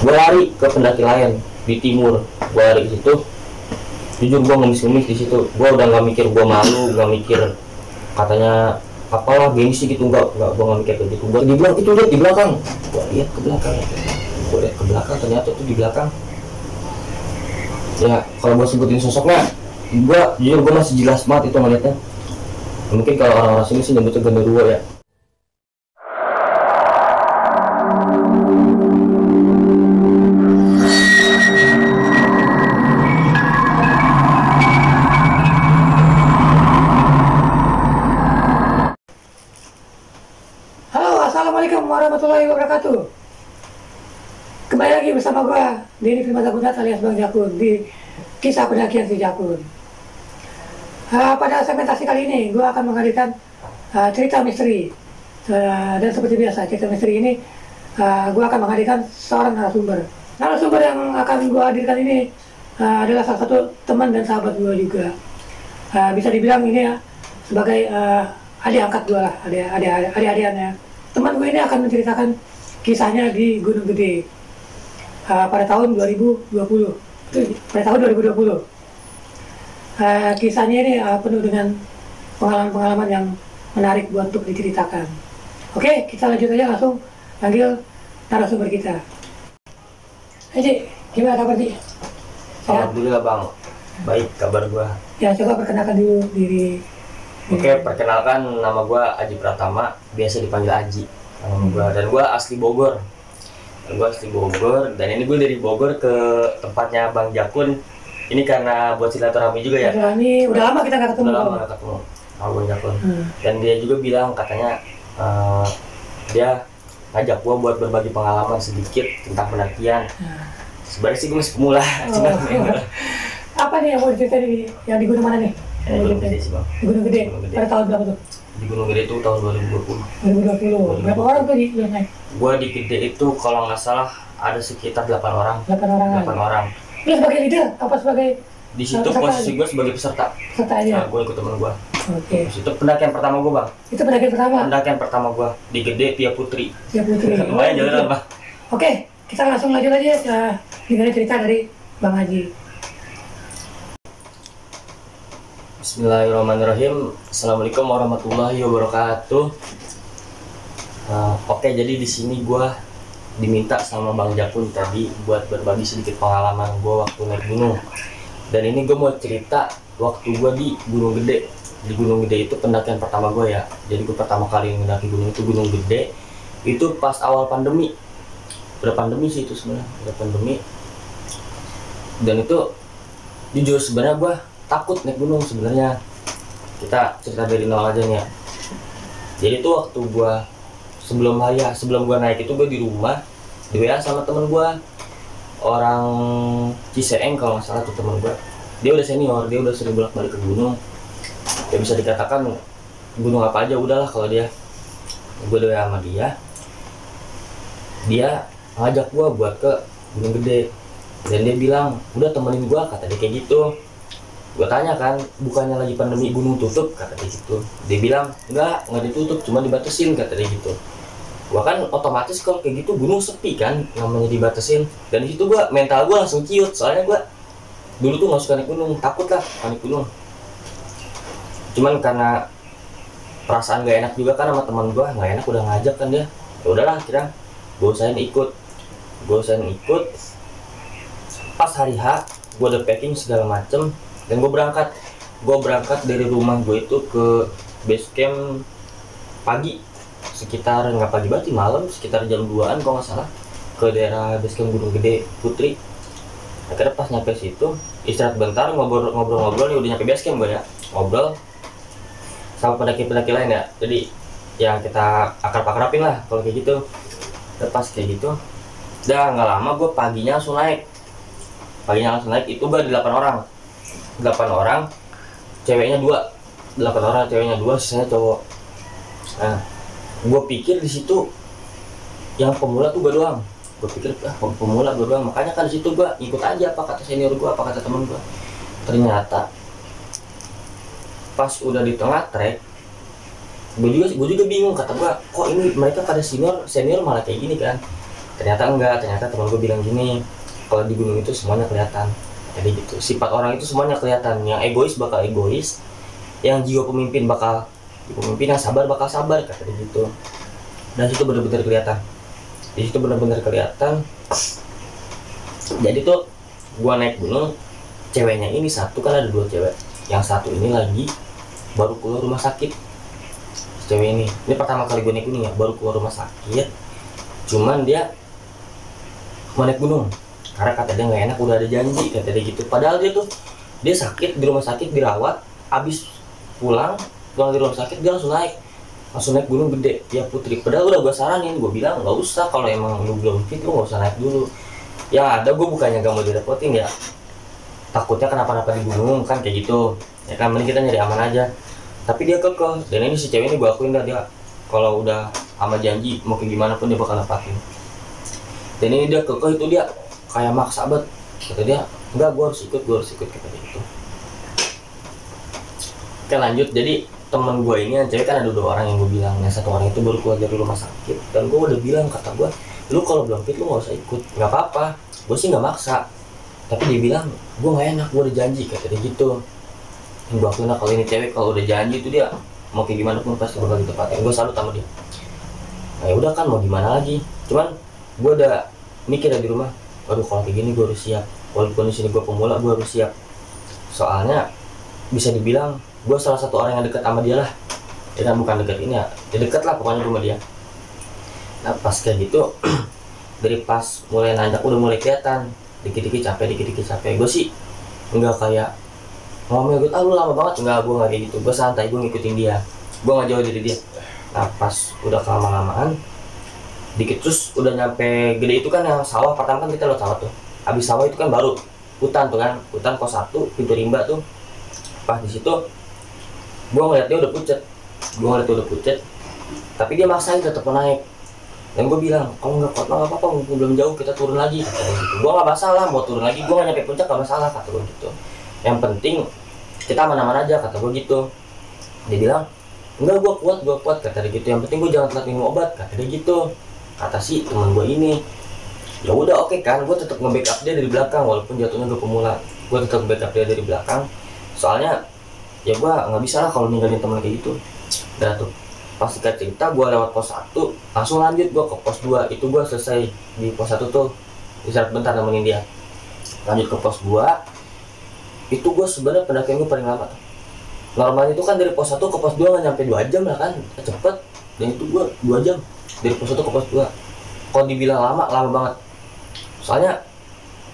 Gue lari ke pendaki lain di timur, gue lari ke situ. Jujur gue ngemis-ngemis di situ. Gue udah nggak mikir gue malu, nggak mikir katanya apalah gengsi gitu, nggak gue nggak mikir kayak gitu. Gue dibilang itu lihat di belakang, gue lihat ke belakang, ternyata itu di belakang. Ya kalau gue sebutin sosoknya, gue jujur gue masih jelas banget itu ngeliatnya. Mungkin kalau orang-orang sini sih nyebutnya genderuwo ya. Assalamualaikum warahmatullahi wabarakatuh. Kembali lagi bersama gua Denny Firmansyah alias Bang Jakun di kisah pendakian si Jakun. Pada segmentasi kali ini gua akan menghadirkan cerita misteri. Dan seperti biasa cerita misteri ini gua akan menghadirkan seorang narasumber. Narasumber yang akan gua hadirkan ini adalah salah satu teman dan sahabat gua juga. Bisa dibilang ini ya sebagai adik angkat gua lah, adik-adikannya. Teman gue ini akan menceritakan kisahnya di Gunung Gede pada tahun 2020. Kisahnya ini penuh dengan pengalaman-pengalaman yang menarik buat untuk diceritakan. Oke, kita lanjut aja langsung panggil narasumber kita. Ji, gimana kabar Ji? Alhamdulillah Bang, baik kabar gua. Ya, coba perkenalkan dulu diri. Oke, perkenalkan nama gue Aji Pratama, biasa dipanggil Aji. Nama gue, dan gue asli Bogor. Dan ini gue dari Bogor ke tempatnya Bang Jakun. Ini karena buat silaturahmi juga ya. Silaturahmi, udah lama kita nggak ketemu. Udah lama nggak ketemu sama Bang Jakun. Dan dia juga bilang katanya dia ngajak gue buat berbagi pengalaman sedikit tentang pendakian. Sebenarnya sih gue masih pemula. Apa nih yang mau diceritain yang di gunung mana nih? Di Gunung Gede sih Bang. Di Gunung Gede. Pada tahun berapa tuh? Di Gunung Gede itu tahun 2020. 2020. Berapa orang tuh di naik? Gua di Gede itu kalau nggak salah ada sekitar 8 orang. 8 orang. 8 orang. Lu sebagai leader apa sebagai? Di situ posisi gue sebagai peserta. Peserta aja. Nah, gue ikut temen gue. Oke. Itu pendakian pertama gue Bang. Itu pendakian pertama. Pendakian pertama gue di Gede Pia Putri. Pia Putri. Lumayan jauh Bang. Oke, kita langsung lanjut aja dengerin cerita dari Bang Haji. Bismillahirrahmanirrahim. Assalamualaikum warahmatullahi wabarakatuh. Oke, jadi di sini gue diminta sama Bang Jakun tadi buat berbagi sedikit pengalaman gue waktu naik gunung. Dan ini gue mau cerita waktu gue di Gunung Gede. Di Gunung Gede itu pendakian pertama gue ya. Jadi gue pertama kali mendaki gunung itu Gunung Gede. Itu pas awal pandemi. Udah pandemi sih itu sebenarnya. Udah pandemi. Dan itu jujur sebenarnya gue takut naik gunung sebenarnya. Kita cerita dari nol aja nih ya. Jadi tuh waktu gua sebelum gua naik itu gua di rumah di WA sama temen gua orang Ciseeng kalau nggak salah tuh temen gua. Dia udah senior, dia udah sering bolak-balik ke gunung. Ya bisa dikatakan gunung apa aja udahlah kalau dia. Gua di WA sama dia. Dia ngajak gua buat ke Gunung Gede. Dan dia bilang, "Udah temenin gua," kata dia kayak gitu. Gue tanya kan, bukannya lagi pandemi gunung tutup, kata dia gitu. Dia bilang, enggak ditutup, cuma dibatasin, kata dia gitu. Gue kan otomatis kalau kayak gitu gunung sepi kan, namanya dibatasin. Dan di situ mental gue langsung ciut, soalnya gue dulu tuh nggak suka naik gunung, takut lah naik gunung. Cuman karena perasaan gak enak juga kan sama teman gue, nggak enak udah ngajak kan dia. Ya udahlah, kira gue usahain ikut. Pas hari H, gue udah packing segala macem. Dan gue berangkat dari rumah gue itu ke base camp pagi, sekitar nggak pagi banget, malam sekitar jam 2-an kalau nggak salah, ke daerah base camp Gunung Gede Putri. Akhirnya pas nyampe situ istirahat bentar, ngobrol-ngobrol nih, udah nyampe base camp gue ya, ngobrol sama pendaki-pendaki lain ya. Jadi ya kita akrab-akrabin lah kalau kayak gitu. Dan pas kayak gitu udah nggak lama gue paginya langsung naik itu gue di 8 orang, ceweknya 2, sisanya cowok. Nah, gue pikir di situ yang pemula tuh gue doang. Pemula gue doang. Makanya kan di situ gue ikut aja apa kata senior gue, apa kata temen gue. Ternyata pas udah di tengah trek, gue juga bingung, kata gue, kok ini mereka pada senior malah kayak gini kan. Ternyata enggak, ternyata teman gue bilang gini, kalau di gunung itu semuanya kelihatan. Jadi gitu, sifat orang itu semuanya kelihatan. Yang egois bakal egois, yang jiwa pemimpin bakal pemimpin, yang sabar bakal sabar, kata dia gitu. Dan itu benar-benar kelihatan. Di situ benar-benar kelihatan. Jadi tuh gua naik gunung, ceweknya ini satu, kan ada 2 cewek. Yang satu ini lagi baru keluar rumah sakit. Cewek ini pertama kali gue naik gunung ya, baru keluar rumah sakit. Cuman dia mau naik gunung karena kata dia nggak enak, udah ada janji, kata dia gitu. Padahal dia sakit di rumah sakit, dirawat, abis pulang dari rumah sakit dia langsung naik gunung gede ya Putri. Padahal udah gue saranin, gue bilang nggak usah, kalau emang lu belum fit lu nggak usah naik dulu. Ya ada, gue bukannya gak mau direpotin ya, takutnya kenapa-napa di gunung kan, kayak gitu ya kan, mending kita nyari aman aja. Tapi dia kekeh, dan ini si cewek ini gue akuin dah, dia kalau udah sama janji mau kayak gimana pun dia bakal nepatin. Dan ini dia kekeh, itu dia kayak maksa banget, kata dia enggak, gue harus ikut kata dia gitu. Oke lanjut, jadi temen gue ini yang cewek kan ada 2 orang yang gue bilang, yang satu orang itu baru keluar dari rumah sakit. Dan gue udah bilang, kata gue, lu kalau belum fit lu gak usah ikut, nggak apa-apa, gue sih nggak maksa. Tapi dia bilang gue nggak enak, gue udah janji, kata dia gitu. Dan gue akuin kalau ini cewek kalau udah janji itu dia mau kayak gimana pun pasti bakal ditepatin. Gue salut sama dia. Nah ya udah kan, mau gimana lagi. Cuman gue udah mikir di rumah, aduh kalau kayak gini gue harus siap, walaupun di sini gue pemula gue harus siap. Soalnya bisa dibilang gue salah satu orang yang dekat sama dia lah. Ya kan, bukan dekat ini ya dekat lah pokoknya gue sama dia. Nah pas kayak gitu dari pas mulai nanjak udah mulai kelihatan dikit-dikit capek. Gue sih enggak kayak ngomel gitu, lu lama banget, enggak, gue nggak kayak gitu. Gue santai, gue ngikutin dia, gue nggak jauh dari dia. Nah pas udah kelama-lamaan dikit, terus udah nyampe gede itu kan, yang sawah pertama kan kita lewat sawah tuh, habis sawah itu kan baru hutan tuh kan, hutan pos 1 pintu rimba tuh. Pas di situ gue ngeliat dia udah pucet, tapi dia maksain tetap naik. Dan gue bilang, kalau nggak kuat nggak apa-apa, mumpung belum jauh kita turun lagi, kata gue gitu. Gue nggak masalah mau turun lagi, gue nggak nyampe puncak nggak masalah, kata gue gitu. Yang penting kita aman-aman aja, kata gue gitu. Dia bilang, enggak, gue kuat, kata dia gitu. Yang penting gue jangan telat minum obat, kata dia gitu. Kata si teman gue ini. Ya udah oke kan, gue tetap nge-backup dia dari belakang, walaupun jatuhnya gue pemula, gue tetap nge-backup dia dari belakang. Soalnya ya gue nggak bisa lah kalau ninggalin teman kayak gitu. Udah tuh pas singkat cerita gue lewat pos 1 langsung lanjut gue ke pos 2. Itu gue selesai di pos 1 tuh istirahat bentar nemenin dia, lanjut ke pos 2. Itu gue sebenarnya pendakian gue paling lama tuh. Normalnya itu kan dari pos 1 ke pos 2 nggak nyampe 2 jam lah kan, cepet. Dan itu gue 2 jam dari pos 1 ke pos 2. Kalau dibilang lama banget, soalnya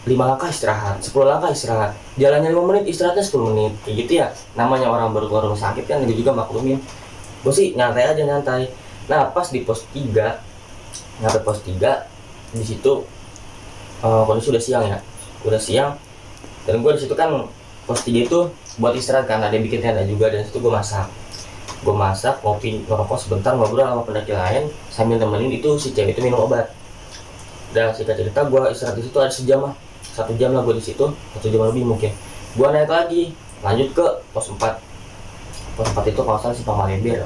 5 langkah istirahat, 10 langkah istirahat, jalannya 5 menit, istirahatnya 10 menit, kayak gitu ya. Namanya orang baru keluar rumah sakit kan, dia juga maklumin. Gue sih nyantai aja. Nah pas di pos 3, nyampe pos 3 di situ kondisi udah siang. Dan gue di situ kan pos 3 itu buat istirahat karena dia bikin tenda juga. Dan situ gue masak, ngopi, ngerokok sebentar, ngobrol sama pendaki lain sambil nemenin itu si cewek itu minum obat. Dan singkat cerita gue istirahat di situ ada 1 jam lah gue di situ, 1 jam lebih mungkin. Gue naik lagi, lanjut ke pos 4. Pos 4 itu kalau salah Simpang Malembir,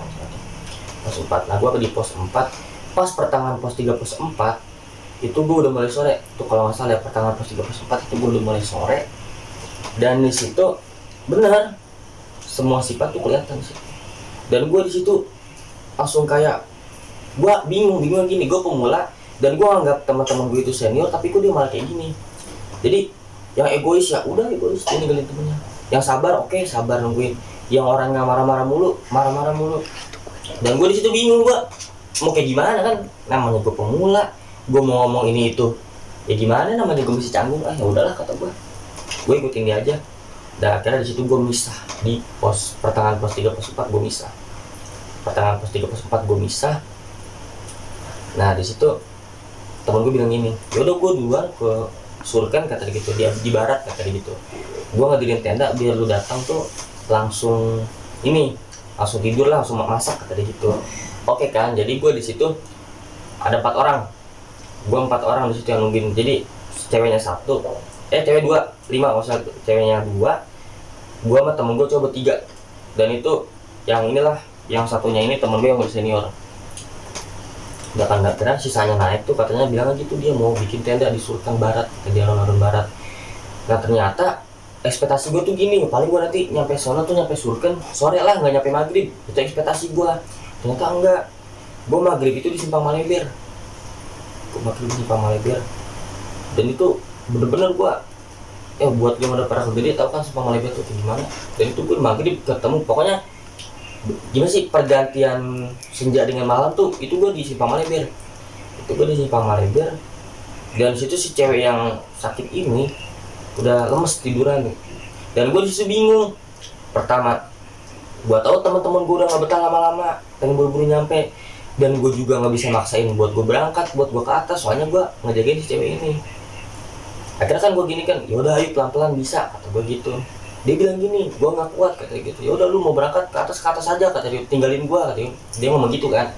pos 4. Nah gue di pos 4, pas pertengahan pos 3 pos 4 itu gue udah mulai sore tuh, kalau nggak salah ya, pertengahan pos 3 pos 4 itu gue udah mulai sore. Dan di situ bener semua sifat tuh kelihatan sih. Dan gue di situ langsung kayak gue bingung gini, gue pemula dan gue anggap teman-teman gue itu senior, tapi kok dia malah kayak gini. Jadi yang egois ya udah egois, dia ninggalin temennya. Yang sabar oke, sabar nungguin. Yang orang nggak marah-marah mulu. Dan gue di situ bingung, gue mau kayak gimana kan, namanya gue pemula, gue mau ngomong ini itu ya gimana, namanya gue masih canggung. Ya udahlah, kata gue ikutin dia aja. Dan akhirnya di situ gue misah di pertengahan pos 3 pos 4 gue misah. Nah di situ temen gue bilang gini, yaudah gue duluan ke Surken, kata dia gitu, dia di barat, kata dia gitu. Gue ngadirin tenda biar lu datang tuh langsung tidur lah, langsung masak, kata dia gitu. Oke kan, jadi gue di situ ada 4 orang, gue 4 orang di situ yang nungguin. Jadi ceweknya 1, cewek 2, 5, maksudnya ceweknya 2, gue sama temen gue coba 3. Dan itu yang inilah, yang satunya ini temen gue yang udah senior. Udah kan nggak kira sisanya naik tuh, katanya bilang gitu dia mau bikin tenda di Sultan Barat, di alun-alun barat. Nah ternyata ekspektasi gue tuh gini, paling gue nanti nyampe sono tuh nyampe Sultan sore lah, nggak nyampe maghrib, itu ekspektasi gue. Ternyata enggak, gue maghrib itu di Simpang Malibir, dan itu bener-bener gue buat yang udah pernah gede tau kan Simpang Malibir tuh kayak gimana. Dan itu gue maghrib ketemu, pokoknya gimana sih pergantian senja dengan malam tuh, itu gue di Simpang Malibir. Dan situ si cewek yang sakit ini udah lemes tiduran, dan gue disitu bingung. Pertama, gue tahu teman-teman gue udah nggak betah lama-lama, pengen buru-buru nyampe, dan gue juga nggak bisa maksain buat gue berangkat, buat gue ke atas, soalnya gue ngejagain si cewek ini. Akhirnya kan gue gini kan, yaudah ayo pelan-pelan bisa, kata gue gitu. Dia bilang gini, gue nggak kuat, kata gitu. Yaudah lu mau berangkat ke atas aja, kata dia, tinggalin gue, kata dia. Dia ngomong gitu kan,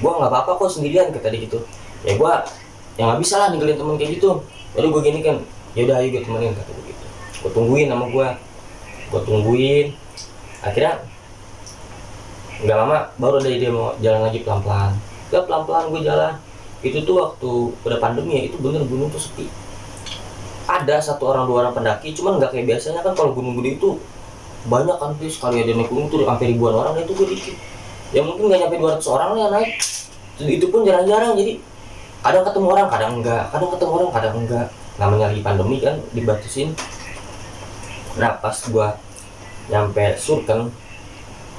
gue nggak apa-apa kok sendirian, kata dia gitu. Ya gue yang nggak bisa lah ninggalin temen kayak gitu. Lalu gue gini kan, yaudah ayo gue temenin, kata gue gitu. Gue tungguin sama gue tungguin. Akhirnya nggak lama baru ada dia mau jalan lagi pelan-pelan gue jalan. Itu tuh waktu udah pandemi ya, itu bener gunung tuh sepi. Ada 1 orang 2 orang pendaki, cuman nggak kayak biasanya kan. Kalau gunung gede itu banyak kan, sekali ada naik gunung tuh hampir ribuan orang. Itu gue dikit ya, mungkin nggak nyampe 200 orang lah yang naik. Itu pun jarang-jarang, jadi kadang ketemu orang kadang enggak, namanya lagi pandemi kan, dibatasin. Nah pas gue nyampe Surken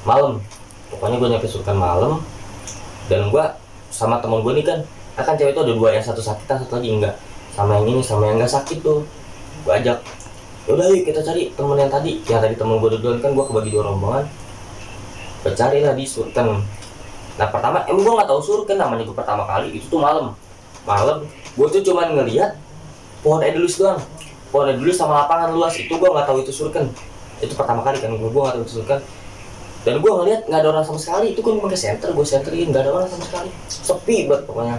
malam, pokoknya gue nyampe Surken malam, dan gue sama temen gue nih kan cewek itu ada 2, yang satu sakit, satu lagi enggak, sama yang ini sama yang enggak sakit tuh. Gue ajak, yaudah yuk kita cari temen yang tadi temen gue duluan kan. Gue kebagi 2 rombongan, gue carilah di Surken. Nah pertama gue nggak tahu Surken, namanya gue pertama kali itu tuh malam. Gue tuh cuman ngelihat pohon edelweiss doang, sama lapangan luas. Itu gue nggak tahu itu Surken, itu pertama kali kan gue nggak tahu itu Surken. Dan gue ngeliat nggak ada orang sama sekali. Itu kan pakai senter, gue senterin, nggak ada orang sama sekali, sepi banget pokoknya.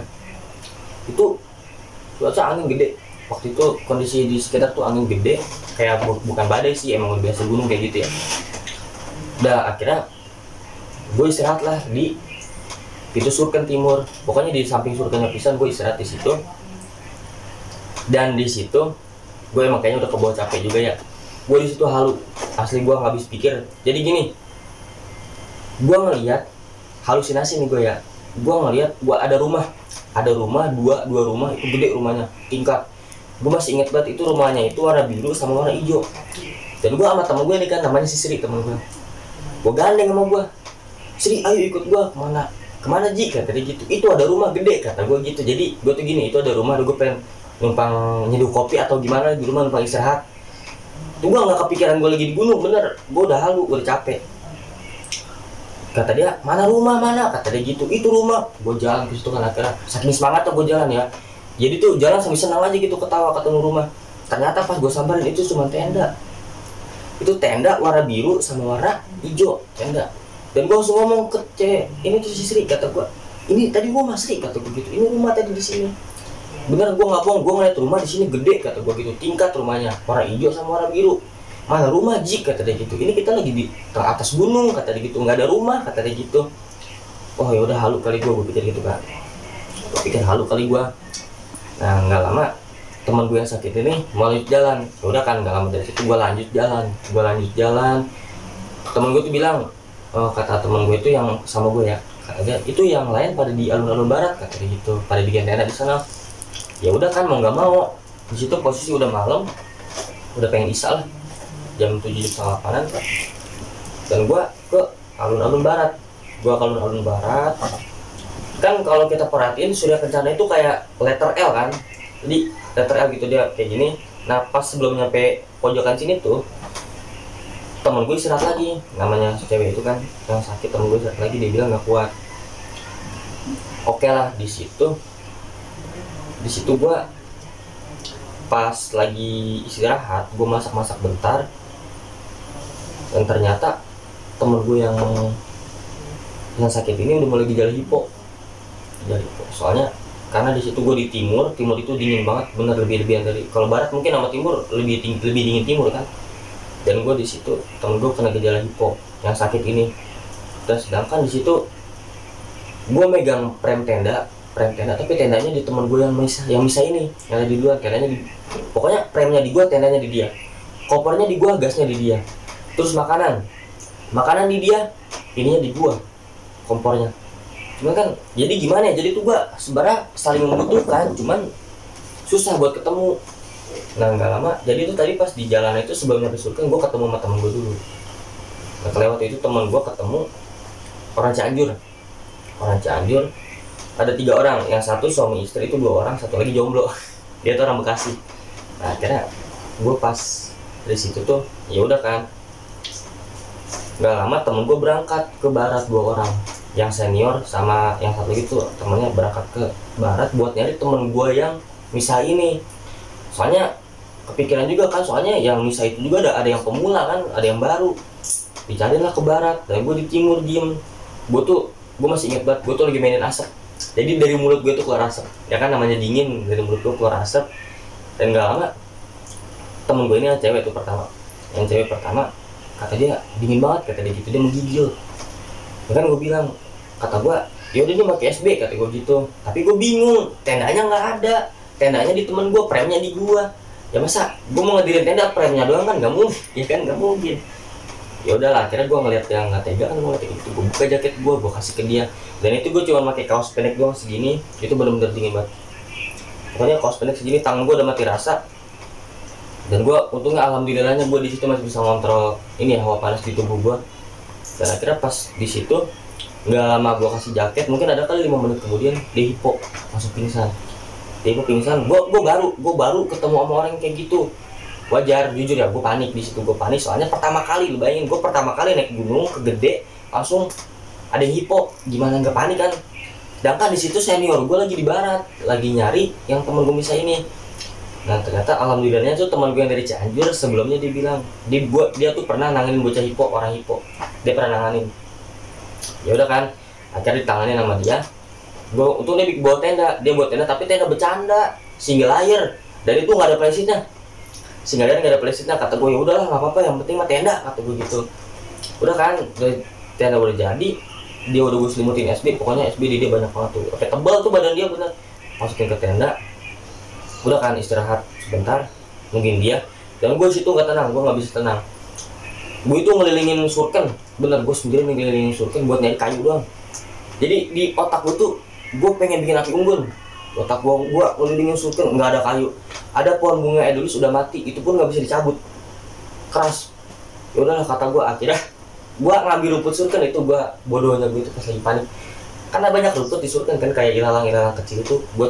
Itu cuaca angin gede waktu itu, kondisi di sekitar tuh angin gede, kayak bukan badai sih, emang udah biasa gunung kayak gitu ya. Udah akhirnya gue istirahat lah di itu Surken Timur, pokoknya di samping Surkennya pisan. Gue istirahat di situ, dan di situ gue emang kayaknya udah kebawa capek juga ya. Gue di situ halu, asli gue nggak habis pikir. Jadi gini, gue ngeliat halusinasi nih gue ya. Gue ngeliat ada rumah dua rumah, itu gede rumahnya, tingkat. Gue masih inget banget itu rumahnya itu warna biru sama warna hijau. Dan gue sama temen gue nih kan, namanya si Sri, temen gue gandeng sama gue, Sri ayo ikut gue kemana Ji, kata dia gitu. Itu ada rumah gede, kata gue gitu. Jadi gue tuh gini, itu ada rumah, gue pengen numpang nyeduh kopi atau gimana di rumah, numpang istirahat. Tuh gue nggak kepikiran gue lagi di gunung, bener. Gue udah halu, gue udah capek. Kata dia, mana rumah, kata dia gitu. Itu rumah. Gue jalan ke situ kan, akhirnya saking semangat tuh gue jalan ya. Jadi tuh jalan sambil senang aja gitu, ketawa ketemu rumah. Ternyata pas gue samperin itu cuma tenda. Itu tenda warna biru sama warna hijau, tenda. Dan gue langsung ngomong ke cewek, ini tuh si Sri, kata gue, ini tadi rumah Sri, kata gue gitu. Ini rumah tadi di sini. Bener, gue nggak bohong, gue ngeliat rumah di sini gede, kata gue gitu. Tingkat rumahnya warna hijau sama warna biru. Mana rumah Ji, kata dia gitu. Ini kita lagi di atas gunung, kata dia gitu. Nggak ada rumah, kata dia gitu. Oh ya udah, halu kali gue pikir gitu kan. Gue pikir halu kali gue. Nah nggak lama teman gue yang sakit ini mau lanjut jalan. Ya udah kan, nggak lama dari situ gue lanjut jalan. Temen gue tuh bilang, kata temen gue itu yang sama gue ya, kata dia itu yang lain pada di alun-alun barat, kata dia gitu, pada bikin tenda di sana. Ya udah kan, mau nggak mau di situ posisi udah malam, udah pengen isya lah, jam 7:08 kan. Dan gue ke alun-alun barat. Kan kalau kita perhatiin Surya Kencana itu kayak letter L kan, jadi letter L gitu dia kayak gini. Nah pas sebelum nyampe pojokan sini tuh temen gue istirahat lagi, namanya cewek itu kan yang sakit, temen gue istirahat lagi, dia bilang nggak kuat. Oke lah, di situ gue pas lagi istirahat, gue masak bentar, dan ternyata temen gue yang sakit ini udah mulai gejala hipo. Soalnya karena di situ gue di timur itu dingin banget, bener lebih dari kalau barat mungkin sama timur lebih dingin timur kan. Dan gue di situ temen gue kena gejala hipo yang sakit ini. Dan sedangkan di situ gue megang prem tenda prem tenda, tapi tendanya di teman gue yang misah ini, yang ada di luar. Tendanya di, pokoknya premnya di gue, tendanya di dia, kopernya di gue, gasnya di dia. Terus makanan di dia, ininya di gue, kompornya. Cuman kan jadi gimana ya, jadi tuh gue sebenarnya saling membutuhkan, cuman susah buat ketemu. Nah nggak lama, jadi itu tadi pas di jalan itu sebelum nyampe Surken, gue ketemu sama temen gue dulu. Nah kelewat itu temen gue ketemu orang Cianjur, ada 3 orang, yang satu suami istri, itu 2 orang, satu lagi jomblo. Dia tuh orang Bekasi. Nah akhirnya gue pas dari situ tuh ya udah kan, nggak lama temen gue berangkat ke barat, 2 orang, yang senior sama yang satu lagi tuh temennya berangkat ke barat buat nyari temen gue yang misah ini. Soalnya kepikiran juga kan, soalnya yang misah itu juga ada yang pemula kan, ada yang baru, dicarilah ke barat. Dan gue di timur diem. Gue masih inget banget, gue tuh lagi mainin asap. Jadi dari mulut gue tuh keluar asap, ya kan namanya dingin, dari mulut gue keluar asap. Dan gak lama temen gue ini yang cewek tuh pertama, kata dia dingin banget, kata dia gitu, dia menggigil. Ya kan gue bilang, kata gue yaudah nih pakai SB, kata gue gitu. Tapi gue bingung, tendanya nggak ada, tendanya di temen gue, premnya di gue. Ya masa gue mau ngedirin tenda, premnya doang kan nggak mungkin, ya kan nggak mungkin. Ya udahlah, akhirnya gue ngeliat yang nggak tega kan, gue ngeliat itu, gue buka jaket gue kasih ke dia. Dan itu gue cuma pakai kaos pendek doang segini, itu bener-bener dingin banget. Pokoknya kaos pendek segini, tangan gue udah mati rasa. Dan gue untungnya alhamdulillahnya gue di situ masih bisa ngontrol ini ya, hawa panas di tubuh gue. Dan akhirnya pas di situ nggak lama gue kasih jaket, mungkin ada kali 5 menit kemudian dia hipo, langsung pingsan. Dia pingsan, gue baru ketemu sama orang kayak gitu. Wajar, jujur ya, gue panik di situ, gue panik soalnya pertama kali, lu bayangin gue pertama kali naik gunung ke Gede, langsung ada yang hipo, gimana nggak panik kan? Sedangkan di situ senior gue lagi di barat, lagi nyari yang temen gue misah ini. Nah ternyata alhamdulillahnya tuh teman gue yang dari Cianjur, sebelumnya dia bilang dia tuh pernah nanganin bocah hipo, orang hipo, dia pernah nanganin. Ya udah kan, akhirnya ditangani sama dia. Gue untung dia bawa tenda, tapi tenda bercanda, single layer, dan itu nggak ada playsitnya. Single layer nggak ada playsitnya, kata gue ya udahlah nggak apa-apa, yang penting mah tenda, kata gue gitu. Udah kan, tenda udah jadi, dia udah gue selimutin SB, pokoknya SB dia banyak banget tuh, oke tebal tuh badan dia bener. Masukin ke tenda, udah kan istirahat sebentar, mungkin dia. Dan gue situ nggak tenang, gue nggak bisa tenang. Gue itu ngelilingin Surken, bener, gue sendiri ngelilingin Surken buat nyari kayu doang. Jadi di otak gue tuh, gue pengen bikin api unggun. Otak gue ngelilingin Surken, nggak ada kayu. Ada pohon bunga Edolis sudah mati, itu pun nggak bisa dicabut, keras. Ya udahlah, kata gue, akhirnya gue ngambil rumput Surken itu. Gue bodohnya gue itu pas lagi panik, karena banyak rumput di Surken kan, kayak ilalang kecil itu. Gue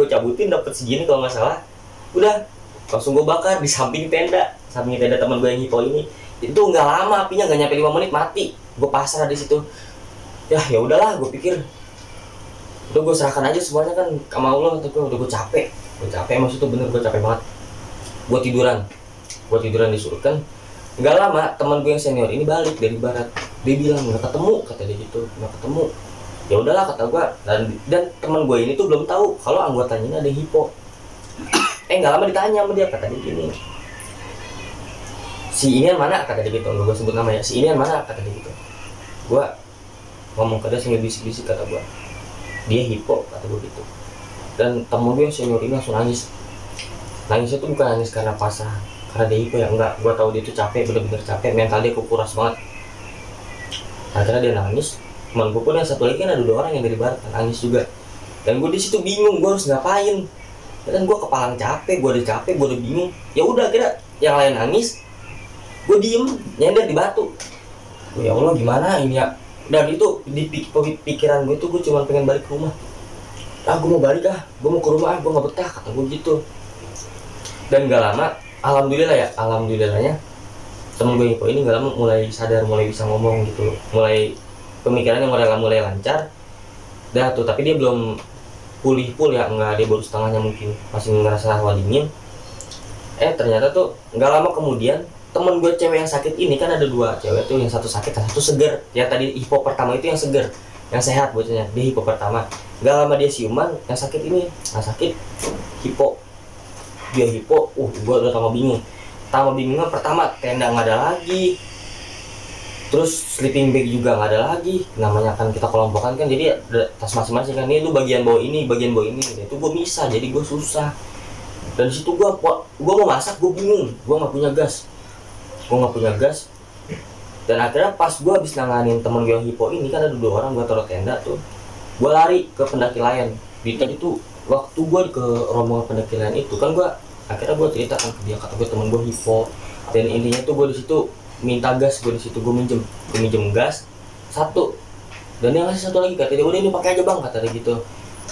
cabutin, dapet segini kalau nggak salah. Udah langsung gue bakar di samping tenda teman gue yang hipo ini. Itu nggak lama, apinya nggak nyampe 5 menit mati. Gue pasrah di situ. Ya udahlah, gue pikir udah gue serahkan aja semuanya kan sama Allah. Tapi udah gue capek, maksud tuh bener, gue capek banget. Gue tiduran di Surken. Nggak lama teman gue yang senior ini balik dari barat, dia bilang nggak ketemu, kata dia gitu, nggak ketemu. Ya udahlah, kata gue, dan teman gue ini tuh belum tahu kalau anggotanya ini ada yang hipo. Nggak lama ditanya sama dia, kata dia gini, si Inian mana, kata dia gitu, gue sebut namanya, si Inian mana, kata dia gitu. Gue ngomong ke dia sambil bisik-bisik, kata gue, dia hipo, kata gue gitu. Dan temen gue yang senior ini langsung nangis. Nangisnya tuh bukan nangis karena pasrah, karena dia hipo ya, enggak. Gue tahu dia tuh capek, bener-bener capek, mental dia kuras banget. Akhirnya dia nangis. Teman gue pun yang satu lagi kan ada 2 orang yang dari barat, nangis juga. Dan gue di situ bingung, gue harus ngapain. Dan gue kepalang capek, gue udah bingung. Ya udah, akhirnya yang lain nangis, gue diem, nyender di batu. Ya Allah, gimana ini ya? Dan itu di pikiran gue tuh, gue cuma pengen balik ke rumah. Gue mau balik, gue mau ke rumah, gue nggak betah, kata gue gitu. Dan gak lama, alhamdulillahnya temen gue ini gak lama mulai sadar, mulai bisa ngomong gitu, mulai pemikirannya mulai lancar. Dah tuh, tapi dia belum pulih ya, enggak, dia baru setengahnya mungkin, masih ngerasa hawa dingin. Ternyata tuh gak lama kemudian temen gue cewek yang sakit ini, kan ada 2 cewek tuh, yang satu sakit, yang satu seger. Ya tadi hipo pertama itu yang seger, yang sehat bocahnya, dia hipo pertama. Gak lama dia siuman, yang sakit ini, yang sakit hipo. Dia hipo, gue udah tambah bingung. Pertama tenda nggak ada lagi, Terus sleeping bag juga nggak ada lagi, namanya kan kita kelompokan kan, jadi ada tas masing-masing kan, ini lu bagian bawah ini, bagian bawah ini, itu gue misah, jadi gue susah. Dan disitu gue mau masak, gue bingung, gue nggak punya gas, dan akhirnya pas gue habis nanganin temen gue yang hipo ini, kan ada 2 orang, gue taruh tenda tuh, gue lari ke pendaki lain. Di tadi tuh waktu gue ke rombongan pendaki lain itu kan, gue akhirnya gue ceritakan ke dia, kata gue temen gue hipo, dan intinya tuh gue di situ minta gas, gue di situ gue minjem gas 1, dan dia ngasih 1 lagi, kata dia udah ini pakai aja bang, kata dia gitu,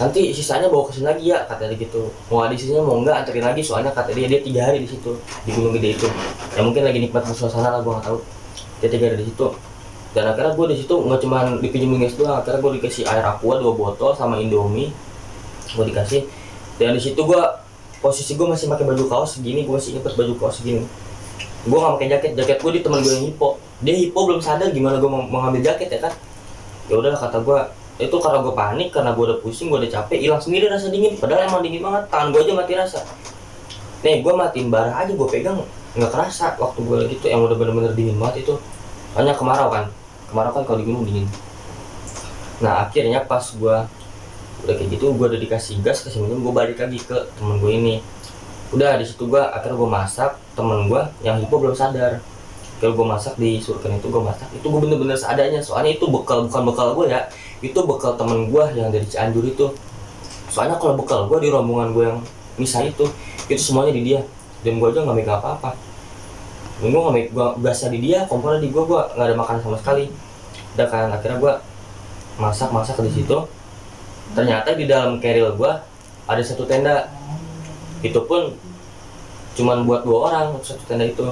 nanti sisanya bawa kesini lagi ya, kata dia gitu, mau ada sisanya mau enggak anterin lagi, soalnya kata dia 3 hari di situ di Gunung Gede itu, ya mungkin lagi nikmat suasana lah, gue nggak tahu, dia 3 hari di situ. Dan akhirnya gue di situ nggak cuma dipinjemin gas doang, akhirnya gue dikasih air aqua 2 botol sama Indomie, gue dikasih. Dan di situ gue posisi gue masih pakai baju kaos segini, gue masih inget baju kaos segini, gue nggak pakai jaket gue di teman gue yang hipo, dia hipo belum sadar gimana gue mau ngambil jaket ya kan. Ya udah kata gue, itu karena gue panik, karena gue udah pusing, gue udah capek, hilang sendiri rasa dingin, padahal emang dingin banget, tangan gue aja mati rasa. Nih gue matiin bara aja, gue pegang nggak kerasa waktu gue gitu, yang udah bener-bener dingin banget itu, hanya kemarau kan kalau di gunung dingin. Nah akhirnya pas gue udah kayak gitu, gue udah dikasih gas, kasih minum, gue balik lagi ke temen gue ini. Udah di situ gue akhirnya gue masak, temen gue yang hipo belum sadar, kalau gue masak di surken itu, gue masak itu gue bener-bener seadanya, soalnya itu bekal, bukan bekal gue ya, itu bekal temen gue yang dari Cianjur itu. Soalnya kalau bekal gue di rombongan gue yang misah itu semuanya di dia, dan gue aja nggak megang apa-apa, dan gue nggak megang gasnya di dia, kompornya di gue nggak ada makan sama sekali. Udah kan akhirnya gue masak di situ. Ternyata di dalam keril gue ada 1 tenda, itu pun cuman buat 2 orang 1 tenda itu.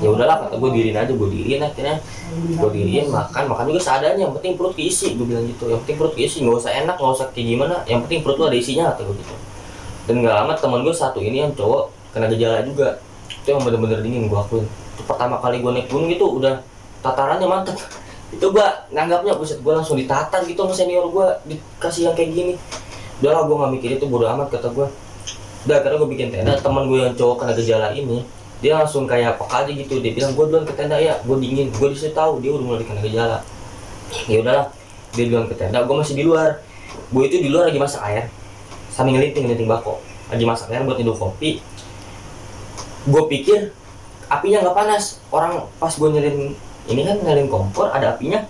Ya udahlah kata gue, diriin aja, akhirnya gue diriin, makan juga seadanya, yang penting perut keisi, gue bilang gitu, yang penting perut keisi, nggak usah enak, nggak usah kayak gimana, yang penting perut lu ada isinya, kata gue gitu. Dan nggak lama temen gue 1 ini yang cowok kena gejala juga, itu yang bener-bener dingin, gue akuin. Itu pertama kali gue naik gunung itu udah tatarannya mantep. Itu gue nganggapnya buset, gue langsung ditatar gitu sama senior gue, dikasih yang kayak gini. Udahlah gue nggak mikir itu, bodo amat kata gue. Udah karena gue bikin tenda, teman gue yang cowok kena gejala ini, dia langsung kayak peka aja gitu, dia bilang gue duluan ke tenda ya, gue dingin, gue disitu tahu dia udah mulai kena gejala. Ya udahlah, dia duluan ke tenda, gue masih di luar. Gue itu di luar lagi masak air, sambil ngelinting bako, lagi masak air buat nyeduh kopi. Gue pikir apinya nggak panas, orang pas gue nyalin kompor ada apinya.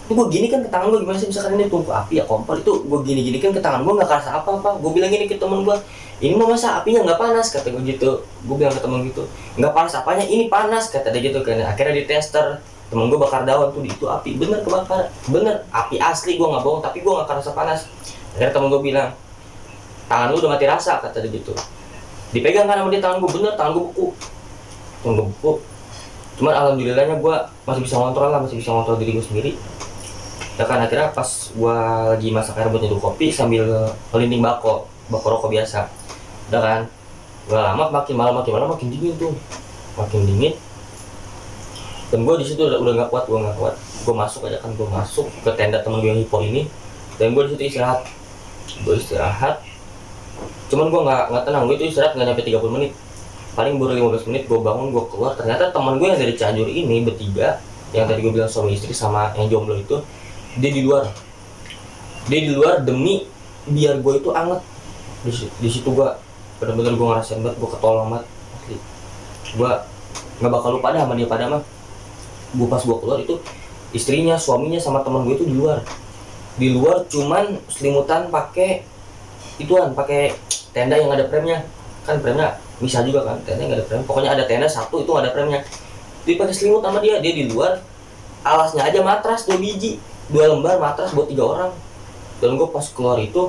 Itu gue gini kan ke tangan gue, gimana sih misalkan ini tungku api ya kompor, itu gue gini kan ke tangan gue nggak kerasa apa-apa. Gue bilang gini ke temen gue, ini mah masa apinya nggak panas, kata gue gitu. Gue bilang ke temen gitu, nggak panas apanya, ini panas, kata dia gitu kan. Akhirnya di tester, temen gue bakar daun tuh, itu api bener kebakar, bener api asli, gue nggak bohong, tapi gue nggak kerasa panas. Akhirnya temen gue bilang, tangan lu udah mati rasa, kata dia gitu. Dipegang kan sama dia tangan gue, bener tangan gue beku. Cuman alhamdulillahnya gue masih bisa ngontrol diri gue sendiri. Ya kan akhirnya pas gua lagi masak air buat nyeduh kopi sambil ngelinding bako rokok biasa. Udah kan, gak lama makin malam makin dingin tuh, makin dingin. Dan gua di situ udah nggak kuat, gua masuk aja kan, gua masuk ke tenda temen gue yang hipo ini, dan gua di situ istirahat. Cuman gua nggak tenang, gua itu istirahat nggak nyampe 30 menit, paling baru 15 menit gua bangun, gua keluar. Ternyata teman gue yang dari Cianjur ini bertiga, yang tadi gua bilang suami istri sama yang jomblo itu, dia di luar demi biar gue itu anget. Di situ gue bener-bener gue ngerasain banget, gue ketolong banget asli. Gue nggak bakal lupa dah sama dia. Pada mah gue pas gue keluar itu istrinya, suaminya sama teman gue itu di luar cuman selimutan pakai tenda yang ada premnya kan, premnya bisa juga kan, tenda yang ada prem, pokoknya ada tenda 1 itu ada premnya, dia pakai selimut sama dia di luar. Alasnya aja matras 2 biji, 2 lembar matras buat 3 orang. Dan gue pas keluar itu,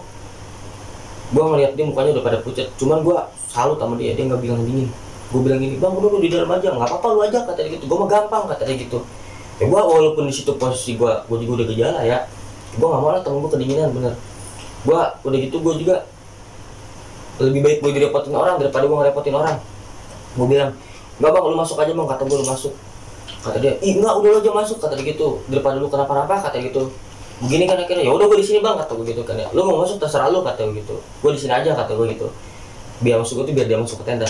gue ngeliat dia mukanya udah pada pucat. Cuman gue salut sama dia nggak bilang dingin. Gue bilang gini, bang udah lu di dalam aja, nggak apa-apa lu aja, kata dia gitu. Gue mah gampang, kata dia gitu. Ya gue walaupun di situ posisi gue juga udah gejala ya, gue nggak mau lah temen gue kedinginan, bener. Gue udah gitu, gue juga lebih baik gue direpotin orang daripada gue ngerepotin orang. Gue bilang, nggak bang lu masuk aja bang, kata gue, lu masuk. Kata dia, ih enggak udah lo aja masuk, kata dia gitu, daripada lu kenapa-napa, kata dia gitu. Begini kan akhirnya, ya udah gue di sini bang, kata gue gitu kan ya. Lu mau masuk terserah lu, kata gue gitu. Gue di sini aja, kata gue gitu. Biar masuk itu biar dia masuk ke tenda.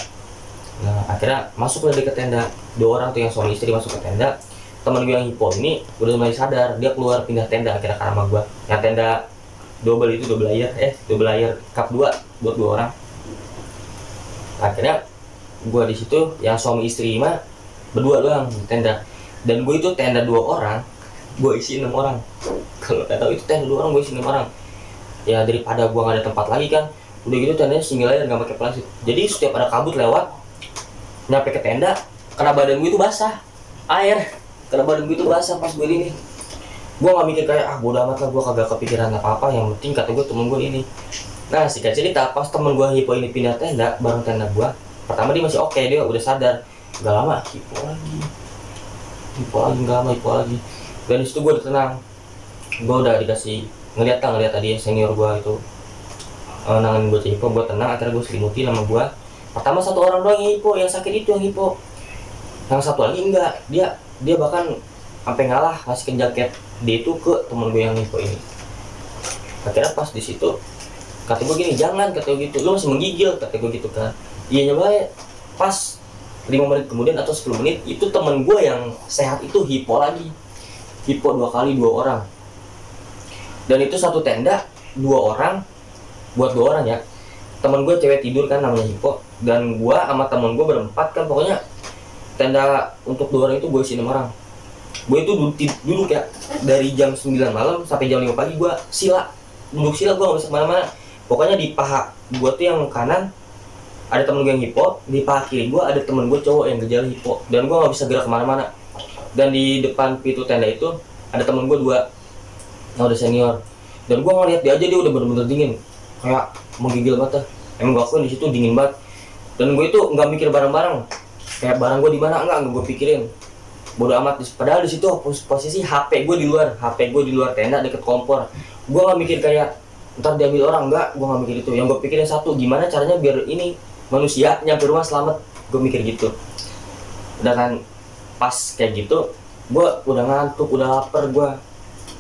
Nah akhirnya masuklah dia ke tenda. 2 orang tuh yang suami istri masuk ke tenda. teman gue yang hipo ini udah mulai sadar, dia keluar pindah tenda akhirnya ke sama gue, yang tenda double itu, double layer cup 2 buat 2 orang. Akhirnya gue di situ yang suami istri mah berdua doang di tenda, dan gue itu tenda 2 orang gue isi 6 orang. Kalau nggak tahu itu tenda 2 orang gue isi 6 orang ya, daripada gue nggak ada tempat lagi kan, udah gitu tendanya single layer nggak pakai plastik. Jadi setiap ada kabut lewat nyampe ke tenda, kena badan gue itu basah air, kena badan gue itu basah pas gue ini. Gue nggak mikir kayak bodo amat lah, gue kagak kepikiran apa yang penting kata gue temen gue ini. Nah singkat cerita, pas temen gue hipo ini pindah tenda bareng tenda gue, pertama dia masih oke, dia udah sadar. Gak lama hipo lagi, gak lama hipo lagi. Dan disitu gue udah tenang, gue udah dikasih ngeliat tadi senior gue itu nanganin bocah hipo, gue tenang. Akhirnya gue selimuti nama gue. Pertama 1 orang doang yang hipo, yang sakit itu yang hipo, yang 1 lagi enggak, dia bahkan sampai ngalah ngasih jaket dia itu ke temen gue yang hipo ini. Akhirnya pas di situ kata gue gini, jangan, kata gue gitu, lu masih menggigil, kata gue gitu kan. Iya nyoba ya. Pas 5 menit kemudian atau 10 menit itu temen gue yang sehat itu hipo lagi, hipo 2 kali 2 orang. Dan itu satu tenda 2 orang buat 2 orang ya. Temen gue cewek tidur kan namanya hipo, dan gue sama temen gue berempat kan, pokoknya tenda untuk 2 orang itu gue isi 6 orang. Gue itu duduk ya dari jam 9 malam sampai jam 5 pagi gue duduk sila, gue gak bisa kemana-mana. Pokoknya di paha gue tuh yang kanan ada temen gue yang hipo, di paha kiri gue ada temen gue cowok yang gejala hipo, dan gue gak bisa gerak kemana-mana. Dan di depan pintu tenda itu ada temen gue 2 yang udah senior, dan gue ngeliat dia aja, dia udah bener-bener dingin kayak menggigil banget. Emang gue akuin di situ dingin banget. Dan gue itu nggak mikir barang-barang, kayak barang gue di mana enggak gue pikirin, bodo amat. Padahal di situ posisi HP gue di luar tenda deket kompor. Gue nggak mikir kayak ntar diambil orang, enggak, gue nggak mikir itu. Yang gue pikirin satu, gimana caranya biar ini manusia nyampe rumah selamat, gue mikir gitu. Dan kan pas kayak gitu gue udah ngantuk, udah lapar, gue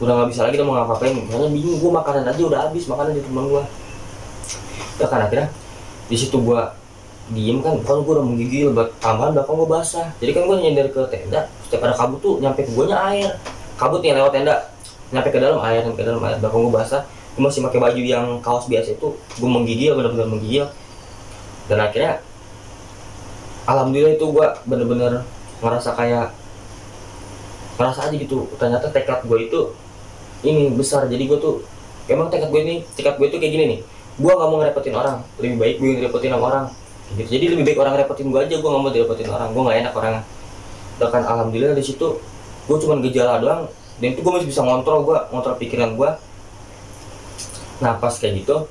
udah nggak bisa lagi mau ngapain, karena bingung. Gue makanan aja udah habis, makanan di teman gue. Ya kan akhirnya di situ gue diem kan gue udah menggigil, tambahan belakang gue basah. Jadi kan gue nyender ke tenda, setiap ada kabut tuh nyampe ke gue nya air, kabut yang lewat tenda nyampe ke dalam air, belakang gue basah. Gue masih pakai baju yang kaos biasa itu, gue menggigil, bener-bener menggigil. Dan akhirnya alhamdulillah itu gue bener-bener ngerasa aja gitu, ternyata tekad gue itu ini besar. Jadi gue tuh emang tekad gue itu kayak gini nih, gue nggak mau ngerepotin orang, lebih baik gue ngerepotin sama orang gitu. Jadi lebih baik orang repotin gue aja, gue nggak mau direpotin orang, gue nggak enak orangnya. Bahkan alhamdulillah di situ gue cuma gejala doang, dan itu gue masih bisa ngontrol pikiran gue. Nah pas kayak gitu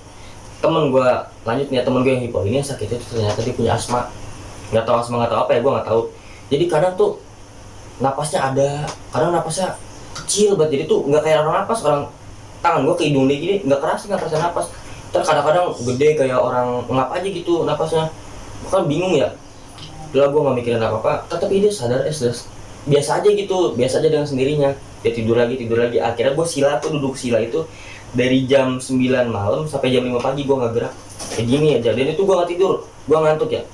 temen gue lanjutnya, temen gue yang hipo ini yang sakit itu ternyata dia punya asma. Nggak tahu asma, nggak tahu apa ya, gue nggak tahu. Jadi kadang tuh napasnya ada, kadang napasnya kecil banget. Jadi tuh nggak kayak orang napas, orang tangan gue ke hidung dia gini, nggak kerasa napas. Terus kadang-kadang gede kayak orang ngap aja gitu napasnya. Bukan bingung ya. Udah gue nggak mikirin apa-apa, tapi dia sadar biasa aja gitu, biasa aja dengan sendirinya. Dia tidur lagi. Akhirnya gue duduk sila itu dari jam 9 malam sampai jam 5 pagi gue nggak gerak. Kayak gini aja. Dan itu gue nggak tidur, gue ngantuk ya.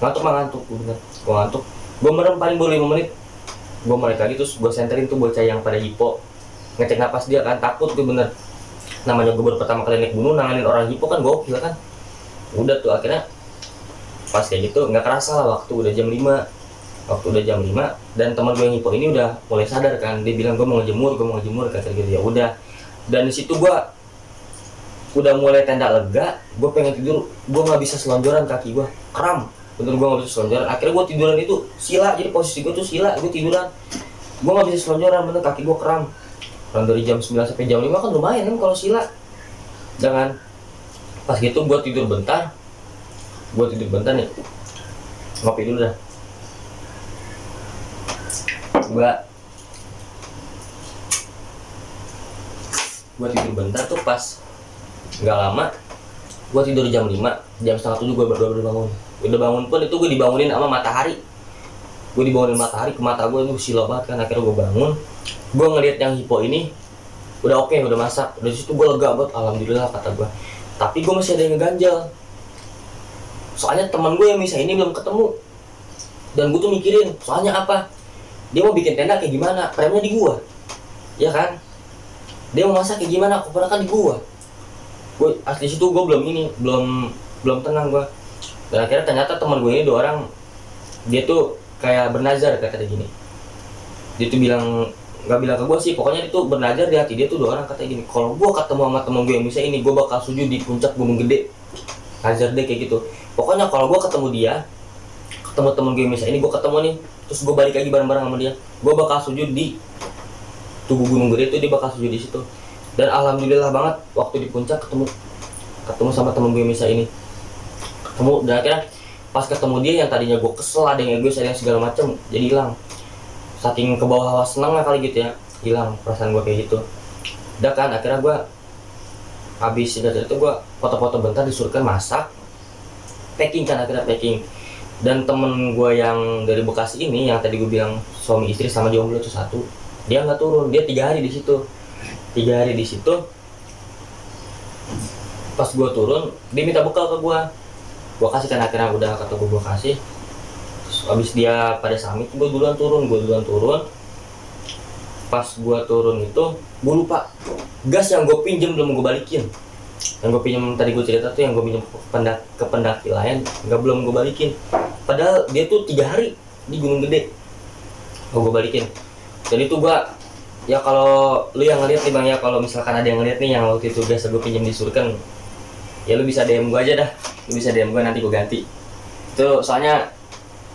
Ngantuk, bener. Gue ngantuk. Gue merem paling boleh 5 menit. Gue balik lagi terus gue senterin tuh bocah yang pada hipo, ngecek napas dia kan, takut gue bener. Namanya gue baru pertama kali naik gunung nanganin orang hipo kan gokil kan. Udah tuh akhirnya pas kayak gitu nggak kerasa lah waktu udah jam 5 dan teman gue yang hipo ini udah mulai sadar kan. Dia bilang gue mau ngejemur kata gitu. Ya udah, dan di situ gue udah mulai tenda lega, gue pengen tidur, gue nggak bisa selonjoran, kaki gue kram, bener gue nggak bisa selonjoran. Akhirnya gue tiduran itu sila, jadi posisi gue tuh sila, gue tiduran, gue nggak bisa selonjoran, bener kaki gue kram. Dari jam 9 sampai jam 5 kan lumayan kan kalau sila. Jangan pas gitu gue tidur bentar nih, ngopi dulu dah. Gue tidur bentar tuh, pas nggak lama gue tidur jam 5, jam setengah 7 gue baru bangun. Udah bangun pun itu gue dibangunin sama matahari. Ke mata gue itu silau banget kan. Akhirnya gue bangun, gue ngeliat yang hipo ini udah oke, udah masak. Dari situ gue lega banget, alhamdulillah kata gue. Tapi gue masih ada yang ngeganjal, soalnya teman gue yang misah ini belum ketemu. Dan gue tuh mikirin, soalnya apa, dia mau bikin tenda kayak gimana, premnya di gua, ya kan? Dia mau masak kayak gimana, keponakan di gua. Gue asli situ gue belum tenang gue. Dan akhirnya ternyata teman gue ini 2 orang, dia tuh kayak bernazar kata dia gini. Dia tuh nggak bilang ke gue sih, pokoknya dia tuh bernazar di hati dia tuh 2 orang katanya gini, kalau gue ketemu sama temen gue yang bisa ini, gue bakal sujud di puncak gunung gede. Nazar deh kayak gitu. Pokoknya kalau gue ketemu dia, ketemu temen gue yang bisa ini, gue ketemu nih, terus gue balik lagi bareng-bareng sama dia, gue bakal sujud di tubuh gunung gede itu, dia bakal sujud di situ. Dan alhamdulillah banget waktu di puncak ketemu sama temen gue yang bisa ini, ketemu. Dan akhirnya pas ketemu dia, yang tadinya gue kesel, ada yang egois, ada yang segala macem, jadi hilang. Saking ke bawah hawa senang lah kali gitu ya, hilang perasaan gue kayak gitu. Udah kan akhirnya gue habis dari itu gue foto-foto bentar, disuruhkan masak, packing kan, akhirnya packing. Dan temen gue yang dari Bekasi ini, yang tadi gue bilang suami istri sama jomblo itu satu, dia nggak turun, dia 3 hari di situ. 3 hari di situ. Pas gue turun, dia minta bekal ke gue kasih kan, akhirnya udah kata gue kasih. Terus abis dia pada summit, gue duluan turun. Pas gue turun itu, gue lupa gas yang gue pinjem belum gue balikin. Yang gue pinjem tadi gue cerita tuh, yang gue pinjem ke pendaki lain, belum gue balikin. Padahal dia tuh 3 hari di Gunung Gede, gue balikin. Dan itu gue, ya kalau lu yang ngeliat nih bang ya, kalau misalkan ada yang ngeliat nih yang waktu itu gas gue pinjem di Surken, ya lu bisa DM gue aja dah, lu bisa DM gue, nanti gue ganti. Itu soalnya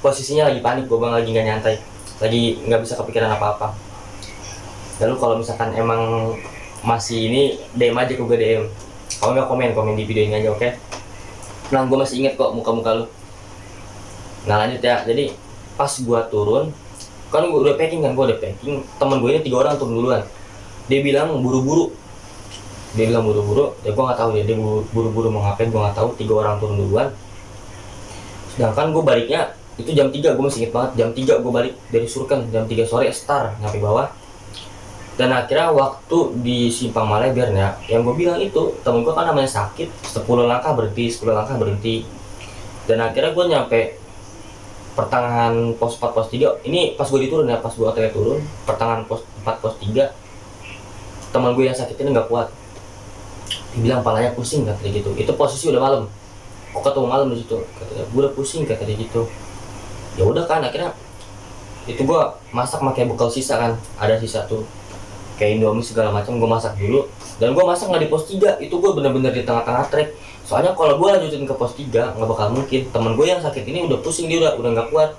posisinya lagi panik gue bang, lagi nggak nyantai, lagi nggak bisa kepikiran apa-apa. Lalu kalau misalkan emang masih ini, DM aja ke gue, DM. Kalau nggak komen di video ini aja, oke? Nah gue masih inget kok muka-muka lu. Nah lanjut ya, jadi pas gue turun kan, gue udah packing, temen gue ini 3 orang turun duluan. Dia bilang buru-buru, ya gue nggak tahu dia buru-buru mau ngapain, gue nggak tahu. 3 orang turun duluan, sedangkan gue baliknya itu jam 3, gue masih inget banget, jam 3 gue balik dari Surken, jam 3 sore start nyampe bawah. Dan akhirnya waktu di Simpang Maleber ya, yang gue bilang itu, temen gue kan namanya sakit, 10 langkah berhenti. Dan akhirnya gue nyampe pertengahan pos 4 pos 3, ini pas gue diturun ya, pas gue OTW turun, pertengahan pos 4 pos 3, teman gue yang sakit ini nggak kuat, dibilang palanya pusing katanya gitu. Itu posisi udah malam, kok ketemu malam di situ, katanya gue udah pusing katanya gitu. Ya udah kan akhirnya itu gue masak pakai bekal sisa kan, ada sisa tuh kayak Indomie segala macam, gue masak dulu. Dan gue masak nggak di pos 3, itu gue bener-bener di tengah-tengah trek. Soalnya kalau gue lanjutin ke pos 3 nggak bakal mungkin, temen gue yang sakit ini udah pusing, dia udah nggak kuat.